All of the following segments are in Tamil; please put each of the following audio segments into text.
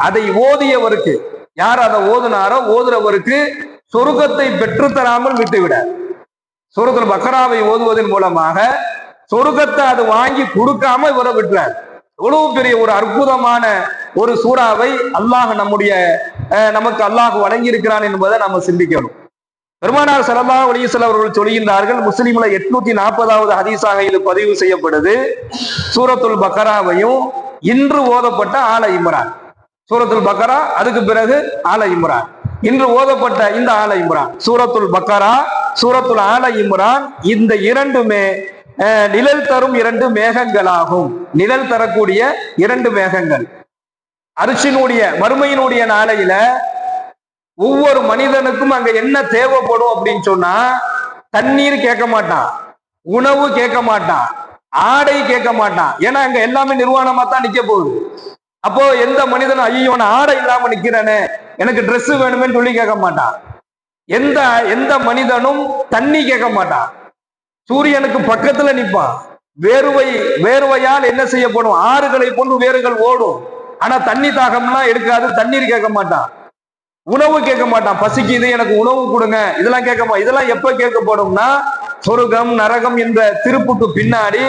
அதை ஓதியவருக்கு, யார் அதை ஓதுனாரோ ஓதுறவருக்கு சொர்க்கத்தை பெற்றுத்தராமல் விட்டுவிட. சூரத்துல் பக்கராவை ஓதுவதன் மூலமாக சொர்க்கத்தை அது வாங்கி கொடுக்காம இவரை விட்டுறார். எவ்வளவு பெரிய ஒரு அற்புதமான ஒரு சூறாவை அல்லாஹ் நமக்கு அல்லாஹ் வழங்கி இருக்கிறான் என்பதை நம்ம சிந்திக்கணும். பெருமானார் ஸல்லல்லாஹு அலைஹி வஸல்லம் அவர்கள் சொல்கின்றார்கள், முஸ்லிம்ல 840வது ஹதீஸாக இது பதிவு செய்யப்படுது. சூரத்துல் பக்கராவையும் இன்று ஓதப்பட்ட ஆல இம்ரான், சூரத்துல் பக்கரா அதுக்கு பிறகு ஆல இம்ரான், இன்று ஓதப்பட்ட இந்த ஆல இம்ரான், சூரத்துல் பக்கரா சூரத்துல் ஆல இம்ரான், இந்த இரண்டுமே நிழல் தரும் இரண்டு மேகங்களாகும். நிழல் தரக்கூடிய இரண்டு மேகங்கள். அரிசினுடைய மறுமையினுடைய நாளையில ஒவ்வொரு மனிதனுக்கும் அங்க என்ன தேவைப்படும் அப்படின்னு சொன்னா, தண்ணீர் கேட்க மாட்டான், உணவு கேட்க மாட்டான், ஆடை கேட்க மாட்டான். ஏன்னா அங்க எல்லாமே நிர்வாணமா தான் நிக்க போகுது. அப்போ எந்த மனிதனும் ஐயோ நான் ஆடை இல்லாம நிக்கிறேனே, எனக்கு ட்ரெஸ் வேணுமேன்னு சொல்லி கேட்க மாட்டான். எந்த மனிதனும் தண்ணி கேட்க மாட்டான். சூரியனுக்கு பக்கத்துல நிற்பான். வேர்வையால் என்ன செய்யப்படும், ஆறுகளை போன்று வேர்கள் ஓடும். ஆனா தண்ணி தாகம்லாம் எடுக்காது, தண்ணீர் கேட்க மாட்டான், உணவு கேட்க மாட்டான். பசிக்குது எனக்கு உணவு கொடுங்க இதெல்லாம் கேட்க மாட்டான். இதெல்லாம் எப்ப கேட்கப்படும்னா, சொர்க்கம் நரகம் என்ற திருப்புக்கு பின்னாடி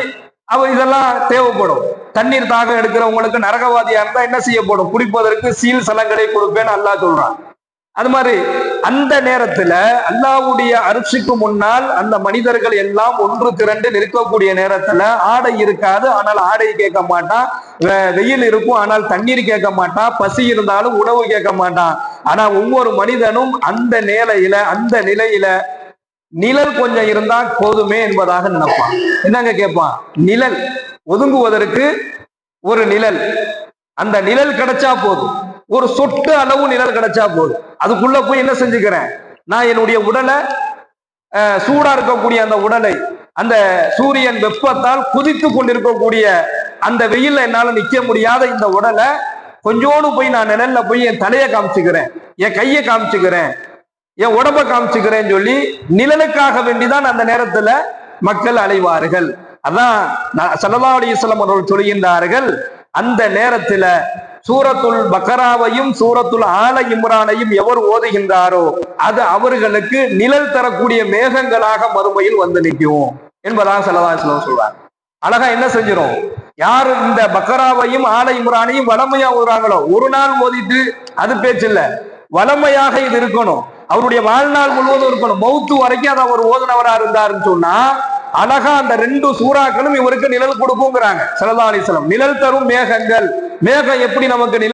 இதெல்லாம் தேவைப்படும். தண்ணீர் தாகம் எடுக்கிறவங்களுக்கு நரகவாதியா இருந்தா என்ன செய்யப்படும், குடிப்பதற்கு சீல் சலங்களை கொடுப்பேன்னு அல்லாஹ் சொல்றான். அது மாதிரி அந்த நேரத்துல அல்லாஹ்வுடைய அரிசிக்கு முன்னால் அந்த மனிதர்கள் எல்லாம் ஒன்று திரண்டு நிற்கக்கூடிய நேரத்துல ஆடை இருக்காது, ஆனால் ஆடை கேட்க மாட்டான். வெயில் இருக்கும், ஆனால் தண்ணீர் கேட்க மாட்டான். பசி இருந்தாலும் உணவு கேட்க மாட்டான். ஆனா ஒவ்வொரு மனிதனும் அந்த நிலையில நிழல் கொஞ்சம் இருந்தா போதுமே என்பதாக நினைப்பான். என்னங்க கேட்பான், நிழல் ஒதுங்குவதற்கு ஒரு நிழல், அந்த நிழல் கிடைச்சா போதும், ஒரு சொட்டு அளவு நிழல் கிடைச்சா போதும். அதுக்குள்ள போய் என்ன செஞ்சுக்கிறேன், நான் என்னுடைய உடலை சூடா இருக்கக்கூடிய அந்த உடலை அந்த சூரியன் வெப்பத்தால் குதித்து கொண்டிருக்கக்கூடிய அந்த வெயில்ல என்னால நிக்க முடியாத இந்த உடலை கொஞ்சோடு போய் நான் நிழல்ல போய் என் தலையை காமிச்சுக்கிறேன், என் கையை காமிச்சுக்கிறேன், என் உடம்ப காமிச்சுக்கிறேன்னு சொல்லி நிழலுக்காக வேண்டிதான் அந்த நேரத்துல மக்கள் அலைவார்கள். அதான் ஸல்லல்லாஹு அலைஹி வஸல்லம் அவர்கள் சொல்கின்றார்கள், அந்த நேரத்துல சூரத்துல் பக்கராவையும் சூரத்துல் ஆல இம்ரானையும் எவர் ஓதுகின்றாரோ அது அவர்களுக்கு நிழல் தரக்கூடிய மேகங்களாக மறுமையில் வந்து நிற்கும் என்பதாக ஸல்லல்லாஹு அலைஹி வஸல்லம் சொல்றாங்க. அழகா என்ன செஞ்சிடும், யாரு இந்த பக்கராவையும் ஆல இம்ரானையும் வளமையா ஓதுறாங்களோ, ஒரு நாள் ஓதிட்டு அது பேச்சு இல்ல, வளமையாக இது இருக்கணும், அவருடைய வாழ்நாள் முழுவதும் இருக்கணும், மௌத்து வரைக்கும் அதை அவர் ஓதுனவரா இருந்தாருன்னு சொன்னா அழகா அந்த ரெண்டு சூறாக்களும் இவருக்கு நிழல் கொடுக்குங்கிறாங்க ஸல்லல்லாஹு அலைஹி வஸல்லம். நிழல் தரும் மேகங்கள், மேகம் எப்படி நமக்கு